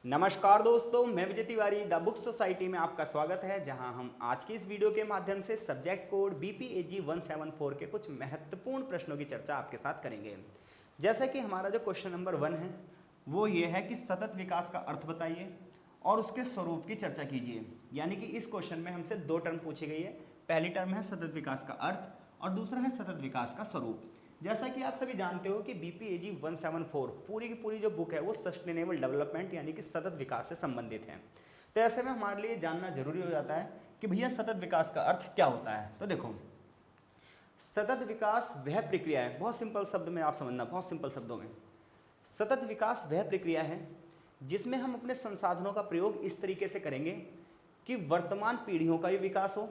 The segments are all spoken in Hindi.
नमस्कार दोस्तों, मैं Vijay Tiwari the book society में आपका स्वागत है, जहां हम आज की इस वीडियो के माध्यम से सब्जेक्ट कोड BPAG 174 के कुछ महत्वपूर्ण प्रश्नों की चर्चा आपके साथ करेंगे। जैसा कि हमारा जो क्वेश्चन नंबर 1 है वो ये है कि सतत विकास का अर्थ बताइए और उसके स्वरूप की चर्चा कीजिए। यानी कि इस क्वेश्चन में हमसे दो टर्म पूछी गई है। पहली टर्म है सतत विकास का अर्थ और दूसरा है सतत विकास का स्वरूप। जैसा कि आप सभी जानते हो कि BPAG 174 पूरी की पूरी जो बुक है वो सस्टेनेबल डेवलपमेंट यानी कि सतत विकास से संबंधित है। तो ऐसे में हमारे लिए जानना जरूरी हो जाता है कि भैया सतत विकास का अर्थ क्या होता है। तो देखो, सतत विकास वह प्रक्रिया है, बहुत सिंपल शब्द में आप समझना, बहुत सिंपल शब्दों में, सतत विकास वह प्रक्रिया है जिसमें हम अपने संसाधनों का प्रयोग इस तरीके से करेंगे कि वर्तमान पीढ़ियों का भी विकास हो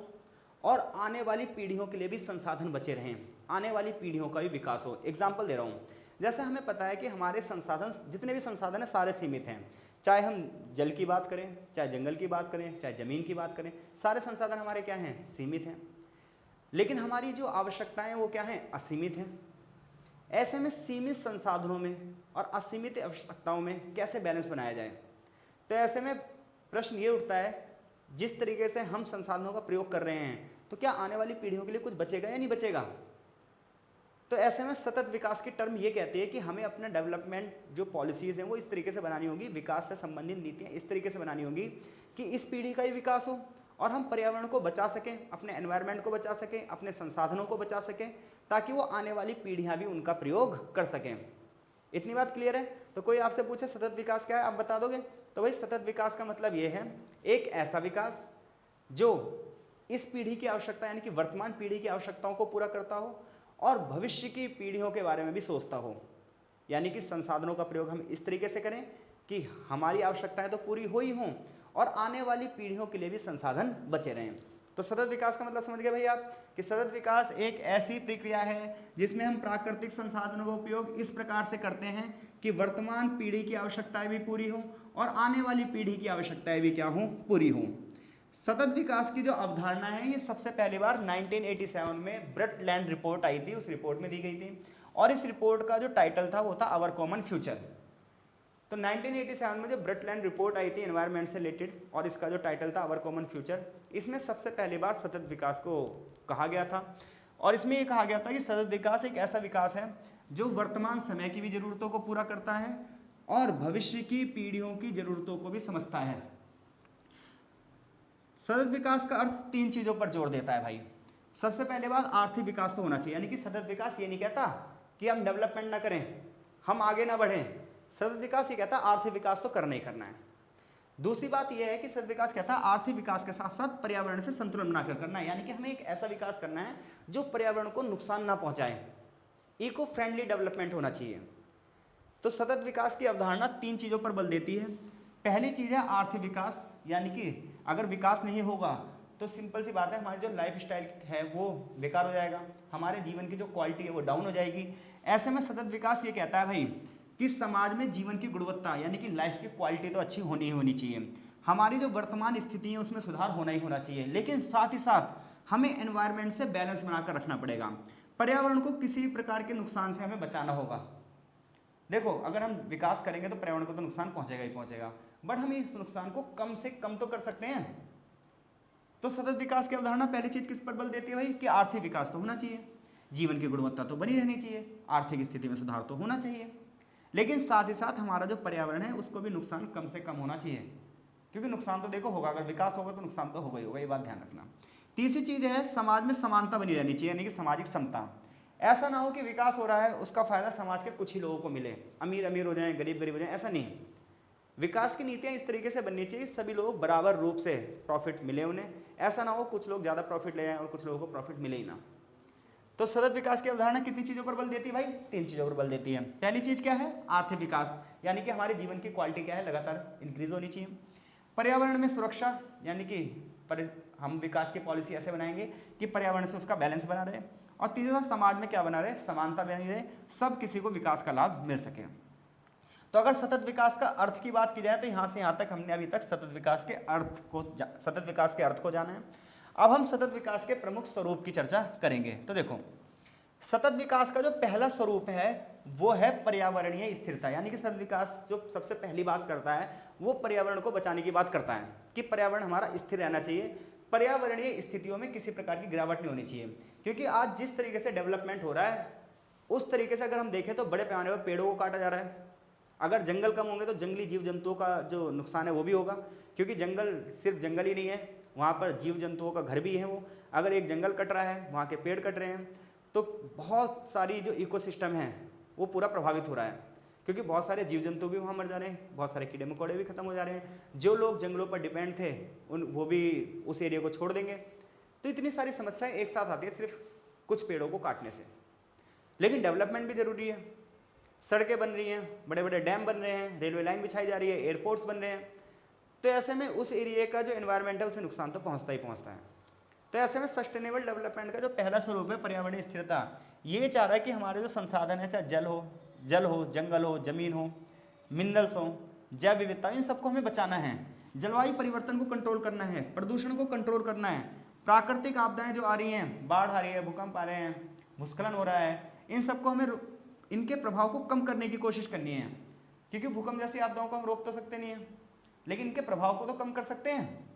और आने वाली पीढ़ियों के लिए भी संसाधन बचे रहें, आने वाली पीढ़ियों का भी विकास हो। एग्जाम्पल दे रहा हूँ, जैसे हमें पता है कि हमारे संसाधन, जितने भी संसाधन हैं सारे सीमित हैं। चाहे हम जल की बात करें, चाहे जंगल की बात करें, चाहे ज़मीन की बात करें, सारे संसाधन हमारे क्या हैं, सीमित हैं। लेकिन हमारी जो आवश्यकताएं वो क्या हैं, असीमित हैं। ऐसे में सीमित संसाधनों में और असीमित आवश्यकताओं में कैसे बैलेंस बनाया जाए। तो ऐसे में प्रश्न ये उठता है, जिस तरीके से हम संसाधनों का प्रयोग कर रहे हैं तो क्या आने वाली पीढ़ियों के लिए कुछ बचेगा या नहीं बचेगा। तो ऐसे में सतत विकास की टर्म ये कहती है कि हमें अपना डेवलपमेंट जो पॉलिसीज़ हैं वो इस तरीके से बनानी होगी, विकास से संबंधित नीतियाँ इस तरीके से बनानी होगी कि इस पीढ़ी का ही विकास हो और हम पर्यावरण को बचा सकें, अपने एनवायरनमेंट को बचा सकें, अपने संसाधनों को बचा सकें, ताकि वो आने वाली पीढ़ियाँ भी उनका प्रयोग कर सकें। इतनी बात क्लियर है। तो कोई आपसे पूछे सतत विकास क्या है, आप बता दोगे। तो भाई सतत विकास का मतलब ये है एक ऐसा विकास जो इस पीढ़ी की आवश्यकता यानी कि वर्तमान पीढ़ी की आवश्यकताओं को पूरा करता हो और भविष्य की पीढ़ियों के बारे में भी सोचता हो। यानी कि संसाधनों का प्रयोग हम इस तरीके से करें कि हमारी आवश्यकताएं तो पूरी हो ही हों और आने वाली पीढ़ियों के लिए भी संसाधन बचे रहें। तो सतत विकास का मतलब समझ गए भाई आप कि सतत विकास एक ऐसी प्रक्रिया है जिसमें हम प्राकृतिक संसाधनों का उपयोग इस प्रकार से करते हैं कि वर्तमान पीढ़ी की आवश्यकताएं भी पूरी हों और आने वाली पीढ़ी की आवश्यकताएं भी क्या हों, पूरी हों। सतत विकास की जो अवधारणा है ये सबसे पहली बार 1987 में ब्रटलैंड रिपोर्ट आई थी, उस रिपोर्ट में दी गई थी और इस रिपोर्ट का जो टाइटल था वो था आवर कॉमन फ्यूचर। तो 1987 में जो ब्रटलैंड रिपोर्ट आई थी एनवायरनमेंट से रिलेटेड और इसका जो टाइटल था आवर कॉमन फ्यूचर, इसमें सबसे पहली बार सतत विकास को कहा गया था और इसमें ये कहा गया था कि सतत विकास एक ऐसा विकास है जो वर्तमान समय की भी ज़रूरतों को पूरा करता है और भविष्य की पीढ़ियों की ज़रूरतों को भी समझता है। सतत विकास का अर्थ तीन चीज़ों पर जोर देता है भाई। सबसे पहले बात, आर्थिक विकास तो होना चाहिए, यानी कि सतत विकास ये नहीं कहता कि हम डेवलपमेंट ना करें, हम आगे ना बढ़ें। सतत विकास ये कहता है आर्थिक विकास तो करना ही करना है। दूसरी बात यह है कि सतत विकास कहता है आर्थिक विकास के साथ साथ पर्यावरण से संतुलन बनाकर करना है, यानी कि हमें एक ऐसा विकास करना है जो पर्यावरण को नुकसान ना पहुंचाए, इको फ्रेंडली डेवलपमेंट होना चाहिए। तो सतत विकास की अवधारणा तीन चीज़ों पर बल देती है। पहली चीज़ है आर्थिक विकास, यानी कि अगर विकास नहीं होगा तो सिंपल सी बात है हमारी जो लाइफ स्टाइल है वो बेकार हो जाएगा, हमारे जीवन की जो क्वालिटी है वो डाउन हो जाएगी। ऐसे में सतत विकास ये कहता है भाई कि समाज में जीवन की गुणवत्ता यानी कि लाइफ की क्वालिटी तो अच्छी होनी ही होनी चाहिए, हमारी जो वर्तमान स्थिति है उसमें सुधार होना ही होना चाहिए, लेकिन साथ ही साथ हमें एनवायरनमेंट से बैलेंस बनाकर रखना पड़ेगा। पर्यावरण को किसी भी प्रकार के नुकसान से हमें बचाना होगा। देखो, अगर हम विकास करेंगे तो पर्यावरण को तो नुकसान पहुंचेगा ही पहुंचेगा, बट हम इस नुकसान को कम से कम तो कर सकते हैं। तो सतत विकास की अवधारणा पहली चीज किस पर बल देती है भाई कि आर्थिक विकास तो होना चाहिए, जीवन की गुणवत्ता तो बनी रहनी चाहिए, आर्थिक स्थिति में सुधार तो होना चाहिए, लेकिन साथ ही साथ हमारा जो पर्यावरण है उसको भी नुकसान कम से कम होना चाहिए, क्योंकि नुकसान तो देखो होगा, अगर विकास होगा तो नुकसान तो होगा ही होगा, ये बात ध्यान रखना। तीसरी चीज है समाज में समानता बनी रहनी चाहिए, यानी कि सामाजिक समता। ऐसा ना हो कि विकास हो रहा है उसका फायदा समाज के कुछ ही लोगों को मिले, अमीर अमीर हो जाएं, गरीब गरीब हो जाएं, ऐसा नहीं। विकास की नीतियाँ इस तरीके से बननी चाहिए सभी लोग बराबर रूप से प्रॉफिट मिले उन्हें, ऐसा ना हो कुछ लोग ज़्यादा प्रॉफिट ले जाएं और कुछ लोगों को प्रॉफिट मिले ही ना। तो सतत विकास की अवधारणा कितनी चीज़ों पर बल देती है भाई, तीन चीज़ों पर बल देती है। पहली चीज़ क्या है, आर्थिक विकास, यानी कि हमारे जीवन की क्वालिटी क्या है, लगातार इंक्रीज होनी चाहिए। पर्यावरण में सुरक्षा, यानी कि हम विकास की पॉलिसी ऐसे बनाएंगे कि पर्यावरण से उसका बैलेंस बना रहे, और तीसरा समाज में क्या बना रहे, समानता बनी रहे, सब किसी को विकास का लाभ मिल सके। तो अगर सतत विकास का अर्थ की बात की जाए तो यहाँ से यहाँ तक हमने अभी तक सतत विकास के अर्थ को जाना है। अब हम सतत विकास के प्रमुख स्वरूप की चर्चा करेंगे। तो देखो, सतत विकास का जो पहला स्वरूप है वो है पर्यावरणीय स्थिरता, यानी कि सतत विकास जो सबसे पहली बात करता है वो पर्यावरण को बचाने की बात करता है कि पर्यावरण हमारा स्थिर रहना चाहिए, पर्यावरणीय स्थितियों में किसी प्रकार की गिरावट नहीं होनी चाहिए। क्योंकि आज जिस तरीके से डेवलपमेंट हो रहा है उस तरीके से अगर हम देखें तो बड़े पैमाने पर पेड़ों को काटा जा रहा है। अगर जंगल कम होंगे तो जंगली जीव जंतुओं का जो नुकसान है वो भी होगा, क्योंकि जंगल सिर्फ जंगल ही नहीं है, वहाँ पर जीव जंतुओं का घर भी है वो। अगर एक जंगल कट रहा है, वहाँ के पेड़ कट रहे हैं, तो बहुत सारी जो इकोसिस्टम है वो पूरा प्रभावित हो रहा है, क्योंकि बहुत सारे जीव जंतु भी वहाँ मर जा रहे हैं, बहुत सारे कीड़े मकोड़े भी खत्म हो जा रहे हैं। जो लोग जंगलों पर डिपेंड थे वो भी उस एरिया को छोड़ देंगे। तो इतनी सारी समस्याएं एक साथ आती है सिर्फ कुछ पेड़ों को काटने से। लेकिन डेवलपमेंट भी ज़रूरी है, सड़कें बन रही हैं, बड़े बड़े डैम बन रहे हैं, रेलवे लाइन बिछाई जा रही है, एयरपोर्ट्स बन रहे हैं, तो ऐसे में उस एरिया का जो एनवायरनमेंट है उसे नुकसान तो पहुंचता ही पहुंचता है। तो ऐसे में सस्टेनेबल डेवलपमेंट का जो पहला स्वरूप है पर्यावरणीय स्थिरता, ये चाह रहा है कि हमारे जो संसाधन है, चाहे जल हो, जंगल हो, जमीन हो, मिनरल्स हो, जैव विविधता, इन सबको हमें बचाना है। जलवायु परिवर्तन को कंट्रोल करना है, प्रदूषण को कंट्रोल करना है, प्राकृतिक आपदाएं जो आ रही हैं, बाढ़ आ रही है, भूकंप आ रहे हैं, भूस्खलन हो रहा है, इन सबको हमें इनके प्रभाव को कम करने की कोशिश करनी है। क्योंकि भूकंप जैसी आपदाओं को हम रोक तो सकते नहीं है, लेकिन इनके प्रभाव को तो कम कर सकते हैं।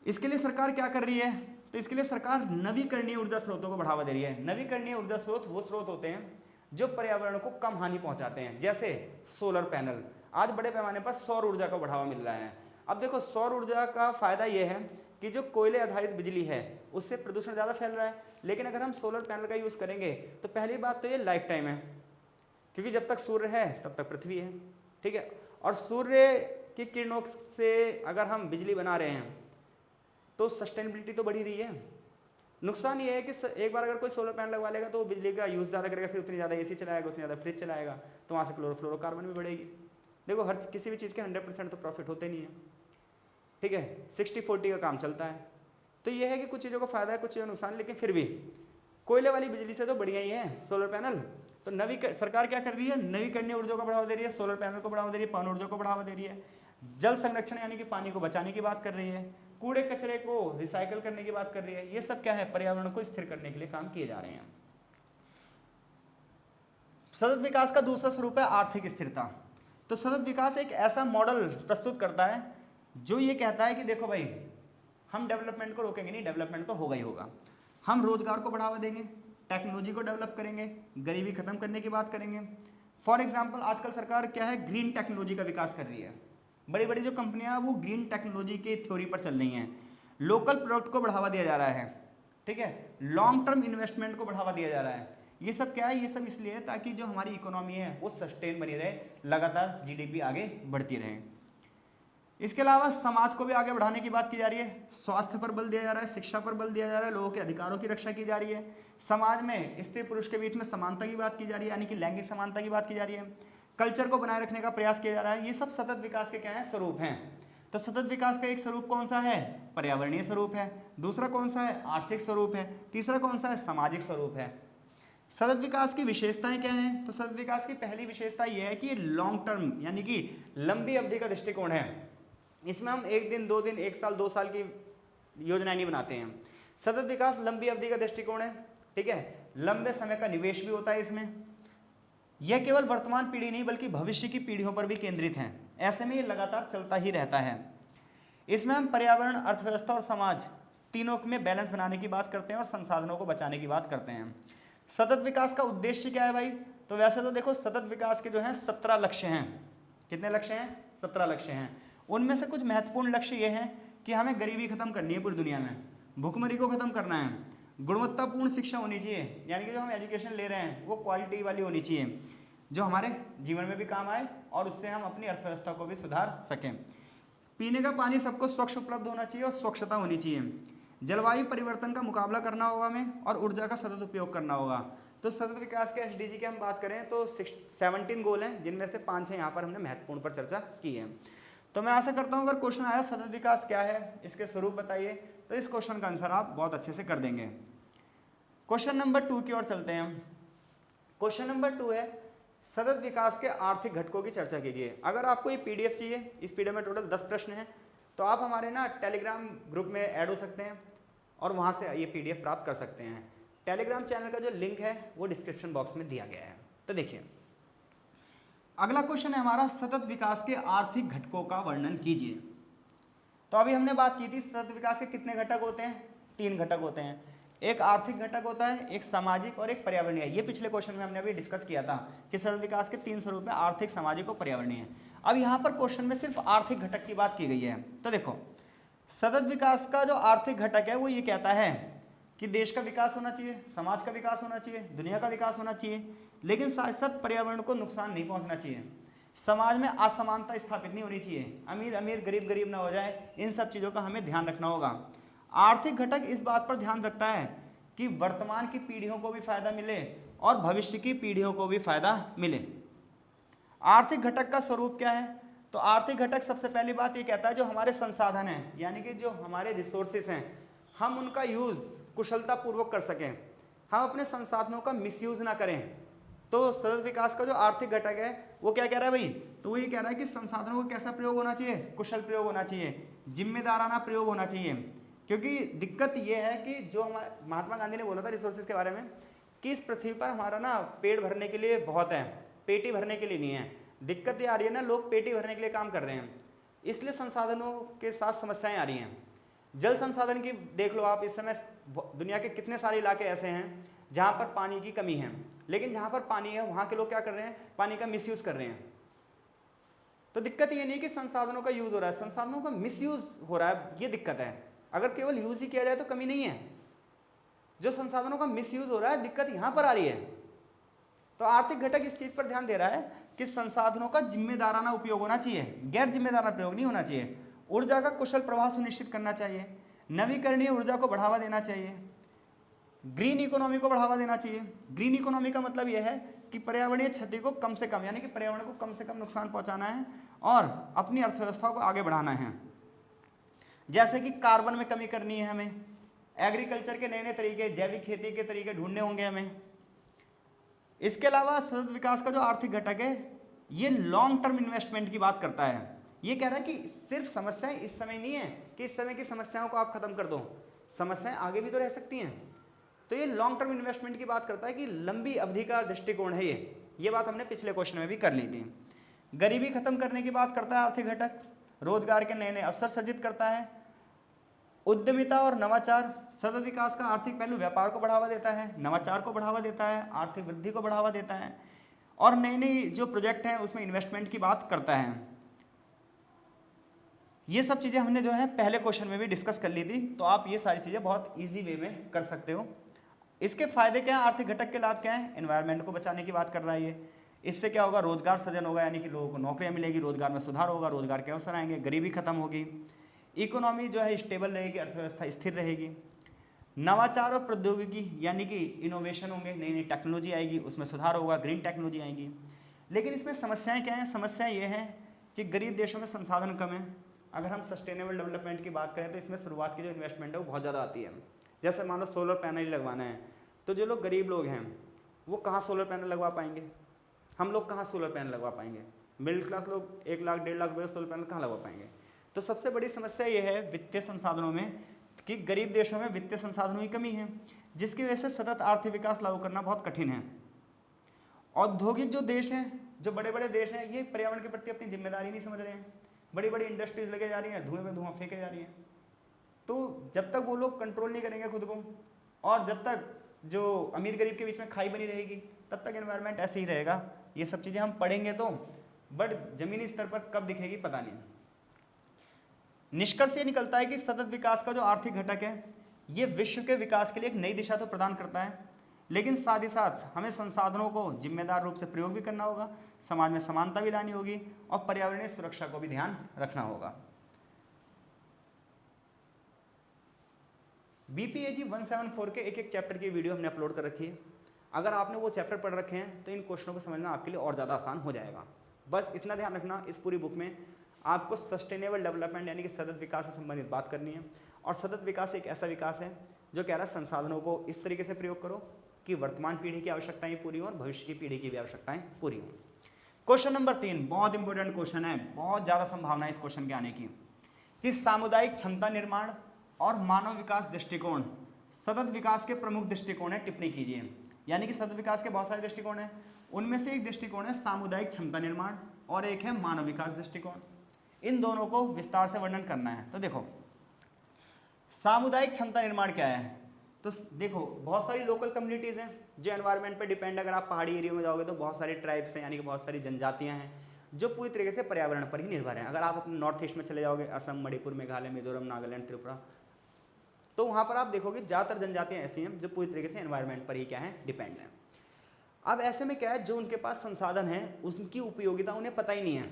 इसके लिए सरकार क्या कर रही है? तो इसके लिए सरकार नवीकरणीय ऊर्जा स्रोतों को बढ़ावा दे रही है। नवीकरणीय ऊर्जा स्रोत वो स्रोत होते हैं जो पर्यावरण को कम हानि पहुंचाते हैं, जैसे सोलर पैनल। आज बड़े पैमाने पर सौर ऊर्जा को बढ़ावा मिल रहा है। अब देखो, सौर ऊर्जा का फायदा यह है कि जो कोयले आधारित बिजली है उससे प्रदूषण ज़्यादा फैल रहा है, लेकिन अगर हम सोलर पैनल का यूज़ करेंगे तो पहली बात तो ये लाइफ टाइम है, क्योंकि जब तक सूर्य है तब तक पृथ्वी है, ठीक है। और सूर्य की किरणों से अगर हम बिजली बना रहे हैं तो सस्टेनेबिलिटी तो बढ़ी रही है। नुकसान ये है कि एक बार अगर कोई सोलर पैनल लगवा लेगा तो वो बिजली का यूज़ ज़्यादा करेगा, फिर उतनी ज़्यादा एसी चलाएगा, उतनी ज़्यादा फ्रिज चलाएगा, तो वहाँ से क्लोरोफ्लोरोकार्बन भी बढ़ेगी। देखो, हर किसी भी चीज़ के 100% तो प्रॉफिट होते नहीं है, ठीक है, 60-40 का काम चलता है। तो ये है कि कुछ चीज़ों को फ़ायदा है, कुछ चीज़ों का नुकसान, लेकिन फिर भी कोयले वाली बिजली से तो बढ़िया ही है सोलर पैनल। तो सरकार क्या कर रही है? नवीकरणीय ऊर्जा को बढ़ावा दे रही है, सोलर पैनल को बढ़ावा दे रही है, पवन ऊर्जा को बढ़ावा दे रही है, जल संरक्षण यानी कि पानी को बचाने की बात कर रही है, कूड़े कचरे को रिसाइकल करने की बात कर रही है। ये सब क्या है? पर्यावरण को स्थिर करने के लिए काम किए जा रहे हैं। सतत विकास का दूसरा स्वरूप है आर्थिक स्थिरता। तो सतत विकास एक ऐसा मॉडल प्रस्तुत करता है जो ये कहता है कि देखो भाई, हम डेवलपमेंट को रोकेंगे नहीं, डेवलपमेंट तो होगा ही होगा। हम रोजगार को बढ़ावा देंगे, टेक्नोलॉजी को डेवलप करेंगे, गरीबी खत्म करने की बात करेंगे। फॉर एग्जाम्पल, आजकल सरकार क्या है? ग्रीन टेक्नोलॉजी का विकास कर रही है। बड़ी बड़ी जो कंपनियां हैं वो ग्रीन टेक्नोलॉजी के थ्योरी पर चल रही हैं। लोकल प्रोडक्ट को बढ़ावा दिया जा रहा है, ठीक है, लॉन्ग टर्म इन्वेस्टमेंट को बढ़ावा दिया जा रहा है। ये सब क्या है? ये सब इसलिए है ताकि जो हमारी इकोनॉमी है वो सस्टेन बनी रहे, लगातार जीडीपी आगे बढ़ती रहे। इसके अलावा समाज को भी आगे बढ़ाने की बात की जा रही है। स्वास्थ्य पर बल दिया जा रहा है, शिक्षा पर बल दिया जा रहा है, लोगों के अधिकारों की रक्षा की जा रही है, समाज में स्त्री पुरुष के बीच में समानता की बात की जा रही है, यानी कि लैंगिक समानता की बात की जा रही है, कल्चर को बनाए रखने का प्रयास किया जा रहा है। ये सब सतत विकास के क्या है? स्वरूप हैं। तो सतत विकास का एक स्वरूप कौन सा है? पर्यावरणीय स्वरूप है। दूसरा कौन सा है? आर्थिक स्वरूप है। तीसरा कौन सा है? सामाजिक स्वरूप है। सतत विकास की विशेषताएं क्या हैं? तो सतत विकास की पहली विशेषता यह है कि लॉन्ग टर्म यानी कि लंबी अवधि का दृष्टिकोण है। इसमें हम 1 दिन 2 दिन 1 साल 2 साल की योजनाएं नहीं बनाते हैं। सतत विकास लंबी अवधि का दृष्टिकोण है, ठीक है, लंबे समय का निवेश भी होता है इसमें। यह केवल वर्तमान पीढ़ी नहीं बल्कि भविष्य की पीढ़ियों पर भी केंद्रित है। ऐसे में ये लगातार चलता ही रहता है। इसमें हम पर्यावरण, अर्थव्यवस्था और समाज तीनों में बैलेंस बनाने की बात करते हैं और संसाधनों को बचाने की बात करते हैं। सतत विकास का उद्देश्य क्या है भाई? तो वैसे तो देखो, सतत विकास के जो हैं 17 लक्ष्य हैं। कितने लक्ष्य हैं? 17 लक्ष्य हैं। उनमें से कुछ महत्वपूर्ण लक्ष्य ये हैं कि हमें गरीबी खत्म करनी है पूरी दुनिया में, भुखमरी को खत्म करना है, गुणवत्तापूर्ण शिक्षा होनी चाहिए, यानी कि जो हम एजुकेशन ले रहे हैं वो क्वालिटी वाली होनी चाहिए, जो हमारे जीवन में भी काम आए और उससे हम अपनी अर्थव्यवस्था को भी सुधार सकें। पीने का पानी सबको स्वच्छ उपलब्ध होना चाहिए और स्वच्छता होनी चाहिए। जलवायु परिवर्तन का मुकाबला करना होगा हमें और ऊर्जा का सतत उपयोग करना होगा। तो सतत विकास के एसडीजी की हम बात करें तो 17 गोल हैं, जिनमें से 5 हैं यहाँ पर हमने महत्वपूर्ण पर चर्चा की है। तो मैं आशा करता हूँ अगर क्वेश्चन आया सतत विकास क्या है, इसके स्वरूप बताइए, तो इस क्वेश्चन का आंसर आप बहुत अच्छे से कर देंगे। क्वेश्चन नंबर 2 की ओर चलते हैं हम। क्वेश्चन नंबर 2 है सतत विकास के आर्थिक घटकों की चर्चा कीजिए। अगर आपको ये पीडीएफ चाहिए, इस पीडीएफ में टोटल 10 प्रश्न हैं, तो आप हमारे ना टेलीग्राम ग्रुप में ऐड हो सकते हैं और वहाँ से ये पीडीएफ प्राप्त कर सकते हैं। टेलीग्राम चैनल का जो लिंक है वो डिस्क्रिप्शन बॉक्स में दिया गया है। तो देखिए अगला क्वेश्चन है हमारा, सतत विकास के आर्थिक घटकों का वर्णन कीजिए। तो अभी हमने बात की थी सतत विकास के कितने घटक होते हैं, 3 घटक होते हैं। एक आर्थिक घटक होता है, एक सामाजिक और एक पर्यावरणीय। ये पिछले क्वेश्चन में हमने अभी डिस्कस किया था कि सतत विकास के 3 स्वरूप में आर्थिक, सामाजिक और पर्यावरणीय। अब यहाँ पर क्वेश्चन में सिर्फ आर्थिक घटक की बात की गई है। तो देखो सतत विकास का जो आर्थिक घटक है वो ये कहता है कि देश का विकास होना चाहिए, समाज का विकास होना चाहिए, दुनिया का विकास होना चाहिए, लेकिन साथ साथ पर्यावरण को नुकसान नहीं पहुंचना चाहिए। समाज में असमानता स्थापित नहीं होनी चाहिए, अमीर अमीर गरीब गरीब ना हो जाए। इन सब चीज़ों का हमें ध्यान रखना होगा। आर्थिक घटक इस बात पर ध्यान रखता है कि वर्तमान की पीढ़ियों को भी फायदा मिले और भविष्य की पीढ़ियों को भी फायदा मिले। आर्थिक घटक का स्वरूप क्या है? तो आर्थिक घटक सबसे पहली बात ये कहता है जो हमारे संसाधन हैं, यानी कि जो हमारे रिसोर्सेस हैं, हम उनका यूज़ कुशलता पूर्वक कर सकें, हम अपने संसाधनों का मिसयूज ना करें। तो सतत विकास का जो आर्थिक घटक है वो क्या कह रहा है भाई? तो वो ये कह रहा है कि संसाधनों का कैसा प्रयोग होना चाहिए? कुशल प्रयोग होना चाहिए, जिम्मेदाराना प्रयोग होना चाहिए। क्योंकि दिक्कत ये है कि जो महात्मा गांधी ने बोला था रिसोर्सेज के बारे में कि इस पृथ्वी पर हमारा ना पेट भरने के लिए बहुत है, पेटी भरने के लिए नहीं है। दिक्कत ये आ रही है ना, लोग पेटी भरने के लिए काम कर रहे हैं, इसलिए संसाधनों के साथ समस्याएं आ रही हैं। जल संसाधन की देख लो आप, इस समय दुनिया के कितने सारे इलाके ऐसे हैं जहाँ पर पानी की कमी है, लेकिन जहाँ पर पानी है वहाँ के लोग क्या कर रहे हैं? पानी का मिसयूज़ कर रहे हैं। तो दिक्कत ये नहीं कि संसाधनों का यूज़ हो रहा है, संसाधनों का मिसयूज़ हो रहा है, ये दिक्कत है। अगर केवल यूज़ ही किया जाए तो कमी नहीं है, जो संसाधनों का मिसयूज़ हो रहा है दिक्कत यहाँ पर आ रही है। तो आर्थिक घटक इस चीज़ पर ध्यान दे रहा है कि संसाधनों का जिम्मेदाराना उपयोग होना चाहिए, गैर जिम्मेदाराना प्रयोग नहीं होना चाहिए। ऊर्जा का कुशल प्रवाह सुनिश्चित करना चाहिए, नवीकरणीय ऊर्जा को बढ़ावा देना चाहिए, ग्रीन इकोनॉमी को बढ़ावा देना चाहिए। ग्रीन इकोनॉमी का मतलब यह है कि पर्यावरणीय क्षति को कम से कम, यानी कि पर्यावरण को कम से कम नुकसान पहुंचाना है और अपनी अर्थव्यवस्था को आगे बढ़ाना है। जैसे कि कार्बन में कमी करनी है हमें, एग्रीकल्चर के नए नए तरीके, जैविक खेती के तरीके ढूंढने होंगे हमें। इसके अलावा सतत विकास का जो आर्थिक घटक है ये लॉन्ग टर्म इन्वेस्टमेंट की बात करता है। ये कह रहा है कि सिर्फ समस्याएं इस समय नहीं है कि इस समय की समस्याओं को आप खत्म कर दो, समस्याएं आगे भी तो रह सकती हैं। तो ये लॉन्ग टर्म इन्वेस्टमेंट की बात करता है कि लंबी अवधि का दृष्टिकोण है ये बात हमने पिछले क्वेश्चन में भी कर ली थी। गरीबी खत्म करने की बात करता है आर्थिक घटक, रोजगार के नए नए अवसर सृजित करता है, उद्यमिता और नवाचार। सतत विकास का आर्थिक पहलू व्यापार को बढ़ावा देता है, नवाचार को बढ़ावा देता है, आर्थिक वृद्धि को बढ़ावा देता है और नई नई जो प्रोजेक्ट हैं उसमें इन्वेस्टमेंट की बात करता है। ये सब चीज़ें हमने जो है पहले क्वेश्चन में भी डिस्कस कर ली थी, तो आप ये सारी चीज़ें बहुत ईजी वे में कर सकते हो। इसके फायदे क्या हैं? आर्थिक घटक के लाभ क्या हैं? एनवायरनमेंट को बचाने की बात कर रहा है ये। इससे क्या होगा? रोजगार सृजन होगा, यानी कि लोगों को नौकरियां मिलेगी, रोजगार में सुधार होगा, रोजगार के अवसर आएंगे, गरीबी खत्म होगी, इकोनॉमी जो है स्टेबल रहेगी, अर्थव्यवस्था स्थिर रहेगी। नवाचार और प्रौद्योगिकी यानी कि इनोवेशन होंगे, नई नई टेक्नोलॉजी आएगी, उसमें सुधार होगा, ग्रीन टेक्नोलॉजी आएगी। लेकिन इसमें समस्याएं क्या हैं? समस्या ये है कि गरीब देशों में संसाधन कम है। अगर हम सस्टेनेबल डेवलपमेंट की बात करें तो इसमें शुरुआत की जो इन्वेस्टमेंट है वो बहुत ज़्यादा आती है। जैसे मान लो सोलर पैनल लगवाना है, तो जो लोग गरीब लोग हैं वो कहाँ सोलर पैनल लगवा पाएंगे? हम लोग कहाँ सोलर पैनल लगवा पाएंगे? मिडिल क्लास लोग 1 लाख 1.5 लाख रुपये सोलर पैनल कहाँ लगवा पाएंगे? तो सबसे बड़ी समस्या ये है वित्तीय संसाधनों में कि गरीब देशों में वित्तीय संसाधनों की कमी है, जिसकी वजह से सतत आर्थिक विकास लागू करना बहुत कठिन है। औद्योगिक जो देश हैं, जो बड़े बड़े देश हैं, ये पर्यावरण के प्रति अपनी जिम्मेदारी नहीं समझ रहे हैं। बड़ी बड़ी इंडस्ट्रीज लगे जा रही हैं, धुएं में धुआं फेंके जा रही हैं। तो जब तक वो लोग कंट्रोल नहीं करेंगे खुद को, और जब तक जो अमीर गरीब के बीच में खाई बनी रहेगी, तब तक एनवायरनमेंट ऐसे ही रहेगा। ये सब चीज़ें हम पढ़ेंगे तो, बट जमीनी स्तर पर कब दिखेगी पता नहीं। निष्कर्ष ये निकलता है कि सतत विकास का जो आर्थिक घटक है ये विश्व के विकास के लिए एक नई दिशा तो प्रदान करता है, लेकिन साथ ही साथ हमें संसाधनों को जिम्मेदार रूप से प्रयोग भी करना होगा, समाज में समानता भी लानी होगी और पर्यावरणीय सुरक्षा को भी ध्यान रखना होगा। बीपीएजी 174 के एक एक चैप्टर की वीडियो हमने अपलोड कर रखी है। अगर आपने वो चैप्टर पढ़ रखे हैं तो इन क्वेश्चनों को समझना आपके लिए और ज़्यादा आसान हो जाएगा। बस इतना ध्यान रखना, इस पूरी बुक में आपको सस्टेनेबल डेवलपमेंट यानी कि सतत विकास से संबंधित बात करनी है। और सतत विकास एक ऐसा विकास है जो कह रहा है संसाधनों को इस तरीके से प्रयोग करो कि वर्तमान पीढ़ी की आवश्यकताएं पूरी हों और भविष्य की पीढ़ी की भी आवश्यकताएं पूरी हों। क्वेश्चन नंबर 3 बहुत इंपॉर्टेंट क्वेश्चन है, बहुत ज़्यादा संभावना है इस क्वेश्चन के आने की, कि सामुदायिक क्षमता निर्माण और मानव विकास दृष्टिकोण सतत विकास के प्रमुख दृष्टिकोण है, टिप्पणी कीजिए। यानी कि सतत विकास के बहुत सारे दृष्टिकोण हैं, उनमें से एक दृष्टिकोण है सामुदायिक क्षमता निर्माण और एक है मानव विकास दृष्टिकोण। इन दोनों को विस्तार से वर्णन करना है। तो देखो सामुदायिक क्षमता निर्माण क्या है, तो देखो बहुत सारी लोकल कम्युनिटीज़ हैं जो एनवायरनमेंट पे डिपेंड, अगर आप पहाड़ी एरिया में जाओगे तो बहुत सारी ट्राइब्स हैं, यानी कि बहुत सारी जनजातियां हैं जो पूरी तरीके से पर्यावरण पर ही निर्भर हैं। अगर आप अपने नॉर्थ ईस्ट में चले जाओगे, असम, मणिपुर, मेघालय, मिजोरम, नागालैंड, त्रिपुरा, तो वहाँ पर आप देखोगे ज़्यादातर जनजातियाँ ऐसी हैं जो पूरी तरीके से एनवायरनमेंट पर ही क्या है, डिपेंड हैं। अब ऐसे में क्या है, जो उनके पास संसाधन है उनकी उपयोगिता उन्हें पता ही नहीं है,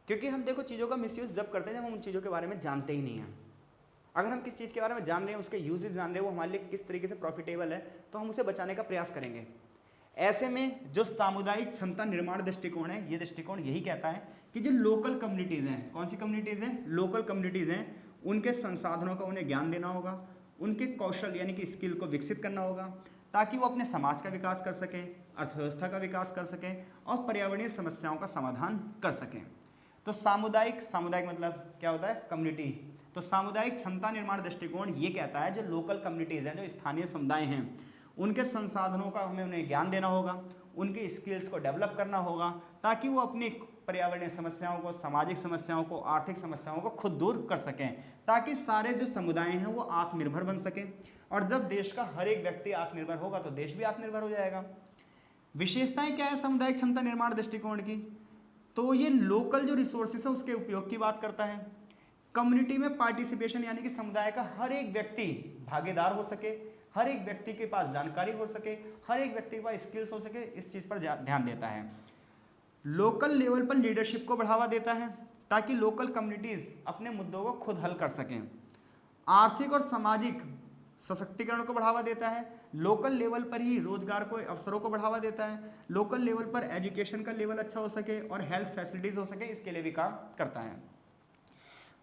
क्योंकि हम देखो चीज़ों का मिसयूज़ जब करते हैं जब हम उन चीज़ों के बारे में जानते ही नहीं हैं। अगर हम किस चीज़ के बारे में जान रहे हैं, उसके यूजेस जान रहे हैं, वो हमारे लिए किस तरीके से प्रॉफिटेबल है, तो हम उसे बचाने का प्रयास करेंगे। ऐसे में जो सामुदायिक क्षमता निर्माण दृष्टिकोण है, ये दृष्टिकोण यही कहता है कि जो लोकल कम्युनिटीज़ हैं, कौन सी कम्युनिटीज़ हैं, लोकल कम्युनिटीज़ हैं, उनके संसाधनों का उन्हें ज्ञान देना होगा, उनके कौशल यानी कि स्किल को विकसित करना होगा, ताकि वो अपने समाज का विकास कर सकें, अर्थव्यवस्था का विकास कर सकें और पर्यावरणीय समस्याओं का समाधान कर सकें। तो सामुदायिक मतलब क्या होता है, कम्युनिटी। तो सामुदायिक क्षमता निर्माण दृष्टिकोण ये कहता है जो लोकल कम्युनिटीज़ हैं, जो स्थानीय समुदाय हैं, उनके संसाधनों का हमें उन्हें ज्ञान देना होगा, उनके स्किल्स को डेवलप करना होगा, ताकि वो अपनी पर्यावरणीय समस्याओं को, सामाजिक समस्याओं को, आर्थिक समस्याओं को खुद दूर कर सकें, ताकि सारे जो समुदाय हैं वो आत्मनिर्भर बन सकें। और जब देश का हर एक व्यक्ति आत्मनिर्भर होगा तो देश भी आत्मनिर्भर हो जाएगा। विशेषताएं क्या है सामुदायिक क्षमता निर्माण दृष्टिकोण की, तो ये लोकल जो रिसोर्सेस है उसके उपयोग की बात करता है। कम्युनिटी में पार्टिसिपेशन, यानी कि समुदाय का हर एक व्यक्ति भागीदार हो सके, हर एक व्यक्ति के पास जानकारी हो सके, हर एक व्यक्ति के पास स्किल्स हो सके, इस चीज़ पर ध्यान देता है। लोकल लेवल पर लीडरशिप को बढ़ावा देता है ताकि लोकल कम्युनिटीज़ अपने मुद्दों को खुद हल कर सकें। आर्थिक और सामाजिक सशक्तिकरण को बढ़ावा देता है, लोकल लेवल पर ही रोजगार को, अवसरों को बढ़ावा देता है, लोकल लेवल पर एजुकेशन का लेवल अच्छा हो सके और हेल्थ फैसिलिटीज़ हो सके, इसके लिए भी काम करता है।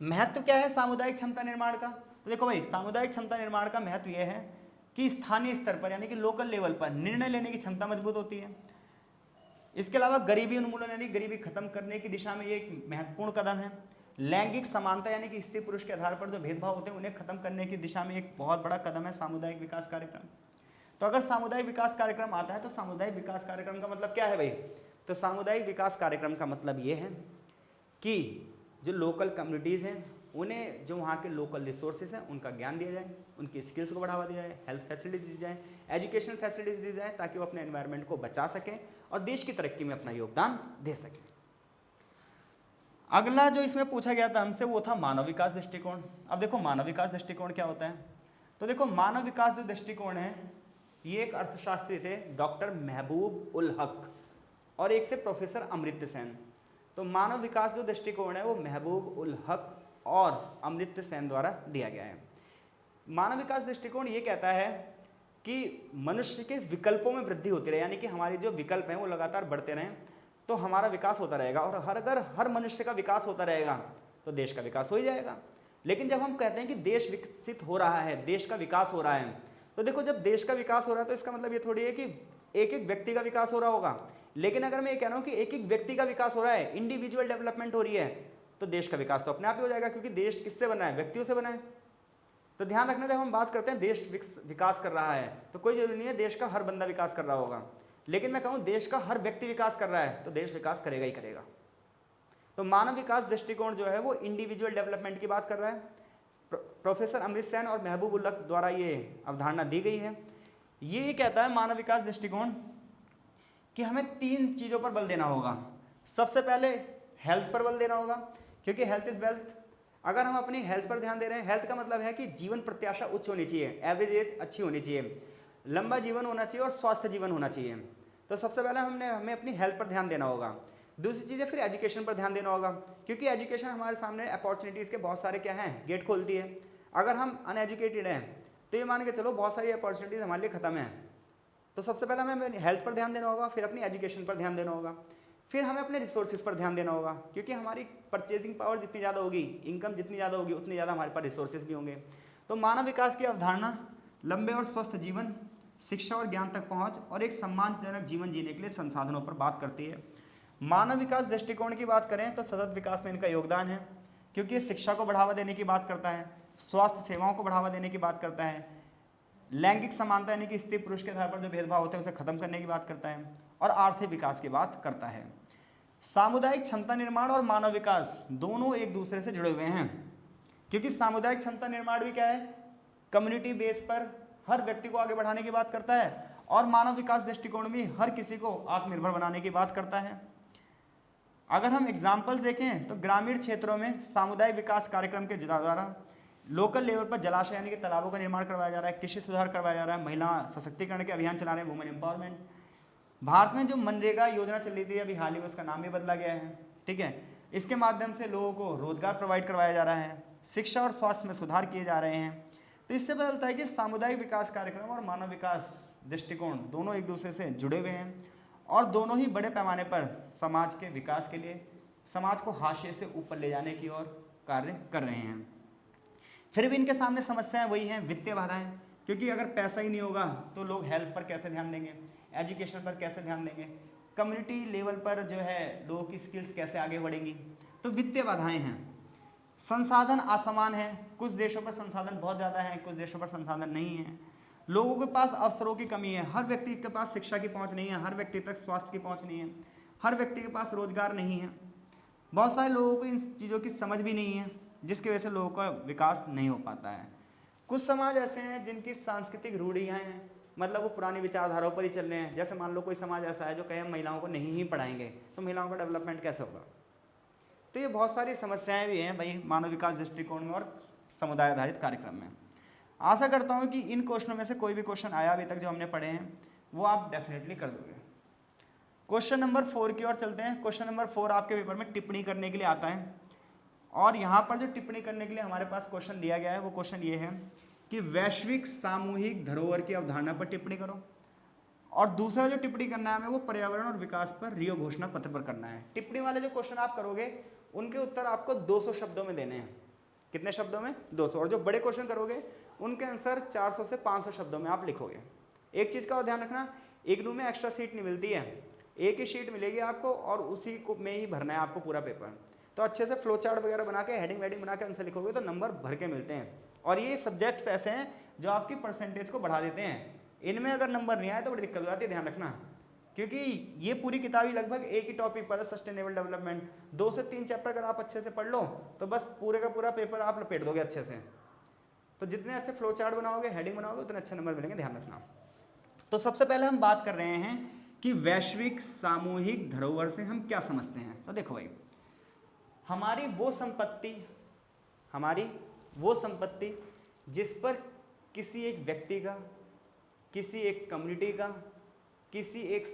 महत्व क्या है सामुदायिक क्षमता निर्माण का, तो देखो भाई सामुदायिक क्षमता निर्माण का महत्व यह है कि स्थानीय स्तर पर यानी कि लोकल लेवल पर निर्णय लेने की क्षमता मजबूत होती है। इसके अलावा गरीबी उन्मूलन यानी गरीबी खत्म करने की दिशा में ये एक महत्वपूर्ण कदम है। लैंगिक समानता यानी कि स्त्री पुरुष के आधार पर जो भेदभाव होते हैं उन्हें खत्म करने की दिशा में एक बहुत बड़ा कदम है सामुदायिक विकास कार्यक्रम। तो अगर सामुदायिक विकास कार्यक्रम आता है तो सामुदायिक विकास कार्यक्रम का मतलब क्या है भाई, तो सामुदायिक विकास कार्यक्रम का मतलब ये है कि जो लोकल कम्युनिटीज़ हैं उन्हें जो वहाँ के लोकल रिसोर्सेज हैं उनका ज्ञान दिया जाए, उनकी स्किल्स को बढ़ावा दिया जाए, हेल्थ फैसिलिटीज दी जाए, एजुकेशनल फैसिलिटीज दी जाए, ताकि वो अपने एनवायरनमेंट को बचा सकें और देश की तरक्की में अपना योगदान दे सकें। अगला जो इसमें पूछा गया था हमसे वो था मानव विकास दृष्टिकोण। अब देखो मानव विकास दृष्टिकोण क्या होता है, तो देखो मानव विकास जो दृष्टिकोण है ये एक अर्थशास्त्री थे डॉक्टर महबूब उल हक और एक थे प्रोफेसर अमर्त्य सेन। तो मानव विकास जो दृष्टिकोण है वो महबूब उल हक और अमर्त्य सेन द्वारा दिया गया है। मानव विकास दृष्टिकोण ये कहता है कि मनुष्य के विकल्पों में वृद्धि होती रहे, यानी कि हमारे जो विकल्प हैं वो लगातार बढ़ते रहें तो हमारा विकास होता रहेगा, और अगर हर मनुष्य का विकास होता रहेगा तो देश का विकास हो ही जाएगा। लेकिन जब हम कहते हैं कि देश विकसित हो रहा है, देश का विकास हो रहा है, तो देखो जब देश का विकास हो रहा है तो इसका मतलब ये थोड़ी है कि एक एक व्यक्ति का विकास हो रहा होगा। लेकिन अगर मैं ये कह रहा हूँ कि एक एक व्यक्ति का विकास हो रहा है, इंडिविजुअल डेवलपमेंट हो रही है, तो देश का विकास तो अपने आप ही हो जाएगा, क्योंकि देश किससे बना है, व्यक्तियों से बना है। तो ध्यान रखना, जब हम बात करते हैं देश विकास कर रहा है तो कोई जरूरी नहीं है देश का हर बंदा विकास कर रहा होगा, लेकिन मैं कहूँ देश का हर व्यक्ति विकास कर रहा है तो देश विकास करेगा ही करेगा। तो मानव विकास दृष्टिकोण जो है वो इंडिविजुअल डेवलपमेंट की बात कर रहा है। प्रोफेसर अमर्त्य सेन और महबूब उल हक द्वारा ये अवधारणा दी गई है। ये कहता है मानव विकास दृष्टिकोण कि हमें 3 चीज़ों पर बल देना होगा। सबसे पहले हेल्थ पर बल देना होगा, क्योंकि हेल्थ इज़ वेल्थ। अगर हम अपनी हेल्थ पर ध्यान दे रहे हैं, हेल्थ का मतलब है कि जीवन प्रत्याशा उच्च होनी चाहिए, एवरेज एज अच्छी होनी चाहिए, लंबा जीवन होना चाहिए और स्वास्थ्य जीवन होना चाहिए। तो सबसे पहले हमें अपनी हेल्थ पर ध्यान देना होगा। दूसरी चीज़ है फिर एजुकेशन पर ध्यान देना होगा, क्योंकि एजुकेशन हमारे सामने अपॉर्चुनिटीज़ के बहुत सारे क्या हैं, गेट खोलती है। अगर हम अनएजुकेटेड हैं तो ये मान के चलो बहुत सारी अपॉर्चुनिटीज़ हमारे लिए ख़त्म हैं। तो सबसे पहले हमें हेल्थ पर ध्यान देना होगा, फिर अपनी एजुकेशन पर ध्यान देना होगा, फिर हमें अपने रिसोर्सेज पर ध्यान देना होगा, क्योंकि हमारी परचेजिंग पावर जितनी ज़्यादा होगी, इनकम जितनी ज़्यादा होगी, उतनी ज़्यादा हमारे पास रिसोर्सेज भी होंगे। तो मानव विकास की अवधारणा लंबे और स्वस्थ जीवन, शिक्षा और ज्ञान तक पहुँच और एक सम्मानजनक जीवन जीने के लिए संसाधनों पर बात करती है। मानव विकास दृष्टिकोण की बात करें तो सतत विकास में इनका योगदान है, क्योंकि ये शिक्षा को बढ़ावा देने की बात करता है, स्वास्थ्य सेवाओं को बढ़ावा देने की बात करता है, लैंगिक समानता यानी कि स्त्री पुरुष के आधार पर जो भेदभाव होते हैं उसे खत्म करने की बात करता है, और आर्थिक विकास की बात करता है। सामुदायिक क्षमता निर्माण और मानव विकास दोनों एक दूसरे से जुड़े हुए हैं, क्योंकि सामुदायिक क्षमता निर्माण भी क्या है, कम्युनिटी बेस पर हर व्यक्ति को आगे बढ़ाने की बात करता है, और मानव विकास दृष्टिकोण में हर किसी को आत्मनिर्भर बनाने की बात करता है। अगर हम एग्जाम्पल्स देखें तो ग्रामीण क्षेत्रों में सामुदायिक विकास कार्यक्रम के द्वारा लोकल लेवल पर जलाशय यानी कि तालाबों का निर्माण करवाया जा रहा है, कृषि सुधार करवाया जा रहा है, महिला सशक्तिकरण के अभियान चला रहे हैं, वुमेन एम्पावरमेंट। भारत में जो मनरेगा योजना चल रही थी अभी हाल ही में उसका नाम भी बदला गया है, ठीक है। इसके माध्यम से लोगों को रोजगार प्रोवाइड करवाया जा रहा है, शिक्षा और स्वास्थ्य में सुधार किए जा रहे हैं। तो इससे पता चलता है कि सामुदायिक विकास कार्यक्रम और मानव विकास दृष्टिकोण दोनों एक दूसरे से जुड़े हुए हैं, और दोनों ही बड़े पैमाने पर समाज के विकास के लिए, समाज को हाशिए से ऊपर ले जाने की ओर कार्य कर रहे हैं। फिर भी इनके सामने समस्याएं वही हैं, वित्तीय बाधाएं, क्योंकि अगर पैसा ही नहीं होगा तो लोग हेल्थ पर कैसे ध्यान देंगे, एजुकेशन पर कैसे ध्यान देंगे, कम्युनिटी लेवल पर जो है लोगों की स्किल्स कैसे आगे बढ़ेंगी। तो वित्तीय बाधाएं हैं। संसाधन असमान है, कुछ देशों पर संसाधन बहुत ज़्यादा है, कुछ देशों पर संसाधन नहीं है। लोगों के पास अवसरों की कमी है, हर व्यक्ति के पास शिक्षा की पहुंच नहीं है, हर व्यक्ति तक स्वास्थ्य की पहुंच नहीं है, हर व्यक्ति के पास रोजगार नहीं है। बहुत सारे लोगों को इन चीज़ों की समझ भी नहीं है, जिसकी वजह से लोगों का विकास नहीं हो पाता है। कुछ समाज ऐसे हैं जिनकी सांस्कृतिक रूढ़ियाँ हैं, मतलब वो पुरानी विचारधाराओं पर ही चल रहे हैं। जैसे मान लो कोई समाज ऐसा है जो कहे हम महिलाओं को नहीं ही पढ़ाएंगे, तो महिलाओं का डेवलपमेंट कैसे होगा। तो ये बहुत सारी समस्याएं भी हैं भाई मानव विकास दृष्टिकोण में और समुदाय आधारित कार्यक्रम में। आशा करता हूँ कि इन क्वेश्चनों में से कोई भी क्वेश्चन आया अभी तक जो हमने पढ़े हैं वो आप डेफिनेटली कर दोगे। क्वेश्चन नंबर 4 की ओर चलते हैं। क्वेश्चन नंबर 4 आपके पेपर में टिप्पणी करने के लिए आता है, और यहाँ पर जो टिप्पणी करने के लिए हमारे पास क्वेश्चन दिया गया है वो क्वेश्चन ये है कि वैश्विक सामूहिक धरोहर की अवधारणा पर टिप्पणी करो, और दूसरा जो टिप्पणी करना है हमें वो पर्यावरण और विकास पर रियो घोषणा पत्र पर करना है। टिप्पणी वाले जो क्वेश्चन आप करोगे उनके उत्तर आपको 200 शब्दों में देने हैं। कितने शब्दों में? 200। और जो बड़े क्वेश्चन करोगे उनके आंसर 400 से 500 शब्दों में आप लिखोगे। एक चीज़ का और ध्यान रखना, इग्नू में एक्स्ट्रा सीट नहीं मिलती है, एक ही शीट मिलेगी आपको और उसी को में ही भरना है आपको पूरा पेपर। तो अच्छे से फ्लो चार्ट वगैरह बना के हेडिंग वेडिंग बना के आंसर लिखोगे तो नंबर भर के मिलते हैं। और ये सब्जेक्ट्स ऐसे हैं जो आपकी परसेंटेज को बढ़ा देते हैं। इनमें अगर नंबर नहीं आए तो बड़ी दिक्कत हो जाती है, ध्यान रखना, क्योंकि ये पूरी किताब ही लगभग एक ही टॉपिक पर है, सस्टेनेबल डेवलपमेंट। 2 से 3 चैप्टर अगर आप अच्छे से पढ़ लो तो बस पूरे का पूरा पेपर आप लपेट दोगे अच्छे से। तो जितने अच्छे फ्लो चार्ट बनाओगे, हेडिंग बनाओगे, उतने अच्छे नंबर मिलेंगे, ध्यान रखना। तो सबसे पहले हम बात कर रहे हैं कि वैश्विक सामूहिक धरोहर से हम क्या समझते हैं। तो देखो भाई, हमारी वो संपत्ति जिस पर किसी एक व्यक्ति का, किसी एक कम्युनिटी का, किसी एक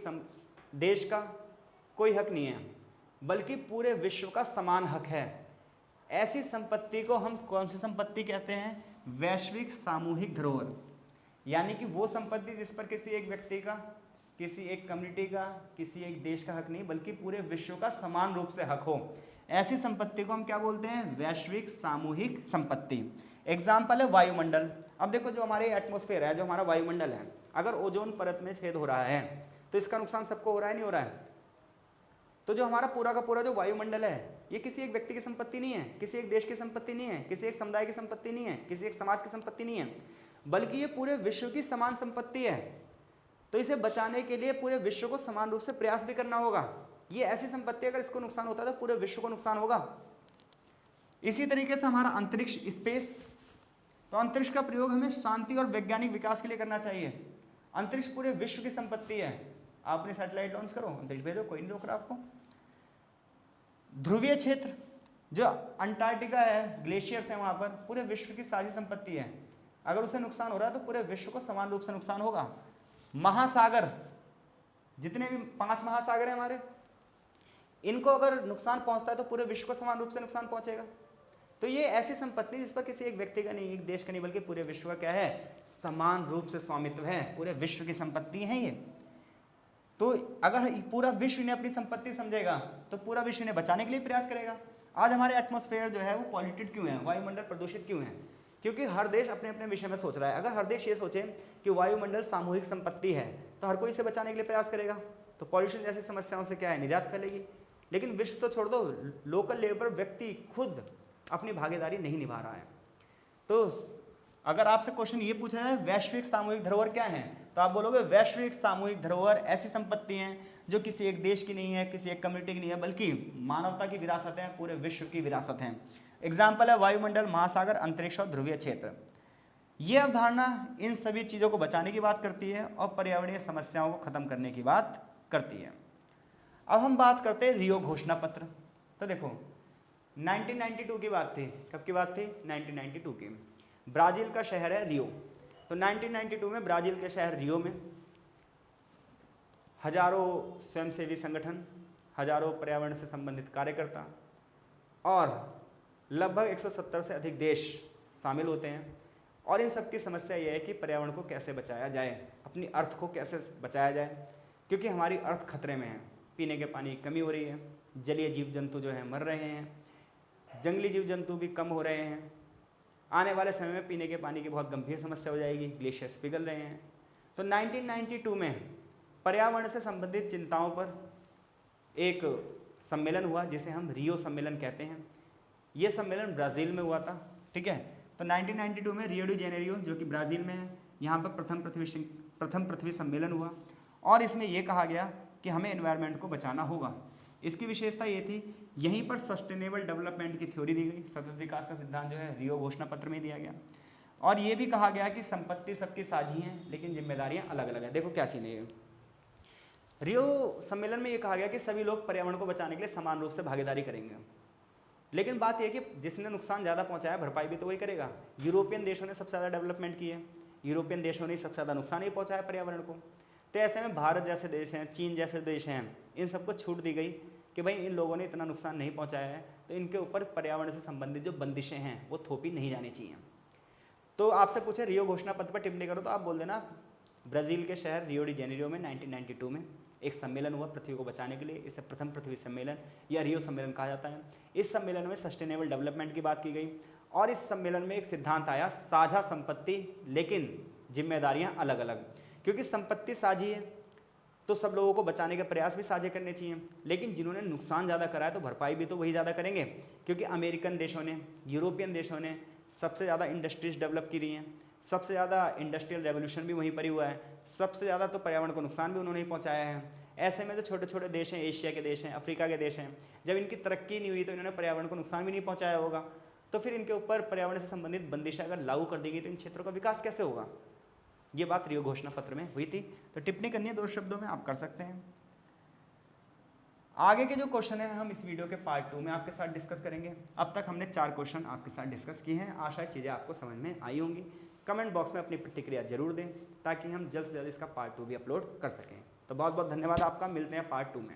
देश का कोई हक नहीं है, बल्कि पूरे विश्व का समान हक है। ऐसी संपत्ति को हम कौन सी संपत्ति कहते हैं? वैश्विक सामूहिक धरोहर। यानी कि वो संपत्ति जिस पर किसी एक व्यक्ति का, किसी एक कम्युनिटी का, किसी एक देश का हक नहीं, बल्कि पूरे विश्व का समान रूप से हक हो, ऐसी संपत्ति को हम क्या बोलते हैं? वैश्विक सामूहिक संपत्ति। एग्जाम्पल है वायुमंडल। अब देखो, जो हमारे एटमॉस्फेयर है, जो हमारा वायुमंडल है, अगर ओजोन परत में छेद हो रहा है तो इसका नुकसान सबको हो रहा है, नहीं हो रहा है? तो जो हमारा पूरा का पूरा जो वायुमंडल है, ये किसी एक व्यक्ति की संपत्ति नहीं है, किसी एक देश की संपत्ति नहीं है, किसी एक समुदाय की संपत्ति नहीं है, किसी एक समाज की संपत्ति नहीं है, बल्कि ये पूरे विश्व की समान संपत्ति है। तो इसे बचाने के लिए पूरे विश्व को समान रूप से प्रयास भी करना होगा। ये ऐसी संपत्ति, अगर इसको नुकसान होता है तो पूरे विश्व को नुकसान होगा। इसी तरीके से हमारा अंतरिक्ष, स्पेस, तो अंतरिक्ष का प्रयोग हमें शांति और वैज्ञानिक विकास के लिए करना चाहिए। अंतरिक्ष पूरे विश्व की संपत्ति है। आप अपनी सैटेलाइट लॉन्च करो, अंतरिक्ष भेजो, कोई नहीं रोक रहा आपको। ध्रुवीय क्षेत्र, जो अंटार्कटिका है, ग्लेशियर्स हैं वहाँ पर, पूरे विश्व की साझी संपत्ति है। अगर उसे नुकसान हो रहा है तो पूरे विश्व को समान रूप से नुकसान होगा। महासागर, जितने भी 5 महासागर हैं हमारे, इनको अगर नुकसान पहुंचता है तो पूरे विश्व को समान रूप से नुकसान पहुंचेगा। तो ये ऐसी संपत्ति जिस पर किसी एक व्यक्ति का नहीं, एक देश का नहीं, बल्कि पूरे विश्व का क्या है? समान रूप से स्वामित्व है, पूरे विश्व की संपत्ति है ये। तो अगर पूरा विश्व इन्हें अपनी संपत्ति समझेगा तो पूरा विश्व इन्हें बचाने के लिए प्रयास करेगा। आज हमारे एटमॉस्फेयर जो है वो पॉल्यूटेड क्यों है? वायुमंडल प्रदूषित क्यों है? क्योंकि हर देश अपने अपने विषय में सोच रहा है। अगर हर देश ये सोचे कि वायुमंडल सामूहिक संपत्ति है तो हर कोई इसे बचाने के लिए प्रयास करेगा, तो पॉल्यूशन जैसी समस्याओं से क्या है? निजात फैलेगी। लेकिन विश्व तो छोड़ दो, लोकल लेवल पर व्यक्ति खुद अपनी भागीदारी नहीं निभा रहा है। तो अगर आपसे क्वेश्चन ये पूछा जाए वैश्विक सामूहिक धरोहर क्या है, तो आप बोलोगे वैश्विक सामूहिक धरोहर ऐसी संपत्ति हैं जो किसी एक देश की नहीं है, किसी एक कम्युनिटी की नहीं है, बल्कि मानवता की विरासत है, पूरे विश्व की विरासत है। एग्जाम्पल है वायुमंडल, महासागर, अंतरिक्ष और ध्रुवीय क्षेत्र। ये अवधारणा इन सभी चीज़ों को बचाने की बात करती है और पर्यावरणीय समस्याओं को खत्म करने की बात करती है। अब हम बात करते हैं रियो घोषणा पत्र। तो देखो 1992 की बात थी, कब की बात थी? 1992 की। ब्राज़ील का शहर है रियो। तो 1992 में ब्राज़ील के शहर रियो में हजारों स्वयंसेवी संगठन, हजारों पर्यावरण से संबंधित कार्यकर्ता और लगभग 170 से अधिक देश शामिल होते हैं। और इन सब की समस्या यह है कि पर्यावरण को कैसे बचाया जाए, अपनी अर्थ को कैसे बचाया जाए, क्योंकि हमारी अर्थ खतरे में है। पीने के पानी की कमी हो रही है, जलीय जीव जंतु जो हैं मर रहे हैं, जंगली जीव जंतु भी कम हो रहे हैं। आने वाले समय में पीने के पानी की बहुत गंभीर समस्या हो जाएगी, ग्लेशियर्स पिघल रहे हैं। तो 1992 में पर्यावरण से संबंधित चिंताओं पर एक सम्मेलन हुआ जिसे हम रियो सम्मेलन कहते हैं। ये सम्मेलन ब्राज़ील में हुआ था, ठीक है। तो 1992 में रियो डी जेनेरियो जो कि ब्राज़ील में है, यहाँ पर प्रथम पृथ्वी सम्मेलन हुआ और इसमें यह कहा गया कि हमें एनवायरनमेंट को बचाना होगा। इसकी विशेषता ये थी, यहीं पर सस्टेनेबल डेवलपमेंट की थ्योरी दी गई, सतत विकास का सिद्धांत जो है रियो घोषणा पत्र में दिया गया। और ये भी कहा गया कि संपत्ति सबकी साझी है लेकिन जिम्मेदारियां अलग अलग हैं। देखो क्या चीज़ है, रियो सम्मेलन में ये कहा गया कि सभी लोग पर्यावरण को बचाने के लिए समान रूप से भागीदारी करेंगे, लेकिन बात यह कि जिसने नुकसान ज़्यादा पहुंचाया भरपाई भी तो वही करेगा। यूरोपियन देशों ने सबसे ज़्यादा डेवलपमेंट की है, यूरोपियन देशों ने सबसे ज़्यादा नुकसान ही पहुंचाया पर्यावरण को। तो ऐसे में भारत जैसे देश हैं, चीन जैसे देश हैं, इन सबको छूट दी गई कि भाई इन लोगों ने इतना नुकसान नहीं पहुंचाया है तो इनके ऊपर पर्यावरण से संबंधित जो बंदिशें हैं वो थोपी नहीं जानी चाहिए। तो आपसे पूछे रियो घोषणा पत्र पर टिप्पणी करो तो आप बोल देना ब्राज़ील के शहर रियो डी जेनेरियो में 1992 में एक सम्मेलन हुआ पृथ्वी को बचाने के लिए। इसे प्रथम पृथ्वी सम्मेलन या रियो सम्मेलन कहा जाता है। इस सम्मेलन में सस्टेनेबल डेवलपमेंट की बात की गई और इस सम्मेलन में एक सिद्धांत आया, साझा संपत्ति लेकिन जिम्मेदारियां अलग अलग। क्योंकि संपत्ति साझी है तो सब लोगों को बचाने के प्रयास भी साझे करने चाहिए, लेकिन जिन्होंने नुकसान ज़्यादा करा है तो भरपाई भी तो वही ज़्यादा करेंगे। क्योंकि अमेरिकन देशों ने, यूरोपियन देशों ने सबसे ज़्यादा इंडस्ट्रीज डेवलप की रही हैं, सबसे ज़्यादा इंडस्ट्रियल रेवोल्यूशन भी वहीं पर ही हुआ है, सबसे ज़्यादा तो पर्यावरण को नुकसान भी उन्होंने ही पहुँचाया है। ऐसे में जो छोटे छोटे देश हैं, एशिया के देश हैं, अफ्रीका के देश हैं, जब इनकी तरक्की नहीं हुई तो इन्होंने पर्यावरण को नुकसान भी नहीं पहुँचाया होगा। तो फिर इनके ऊपर पर्यावरण से संबंधित बंदिशें अगर लागू कर दी गई तो इन क्षेत्रों का विकास कैसे होगा। ये बात रियो घोषणा पत्र में हुई थी। तो टिप्पणी करनी है 2 शब्दों में, आप कर सकते हैं। आगे के जो क्वेश्चन है हम इस वीडियो के पार्ट 2 में आपके साथ डिस्कस करेंगे। अब तक हमने 4 क्वेश्चन आपके साथ डिस्कस किए हैं। आशा है चीज़ें आपको समझ में आई होंगी। कमेंट बॉक्स में अपनी प्रतिक्रिया जरूर दें ताकि हम जल्द से जल्द इसका पार्ट 2 भी अपलोड कर सकें। तो बहुत बहुत धन्यवाद आपका, मिलते हैं पार्ट 2 में।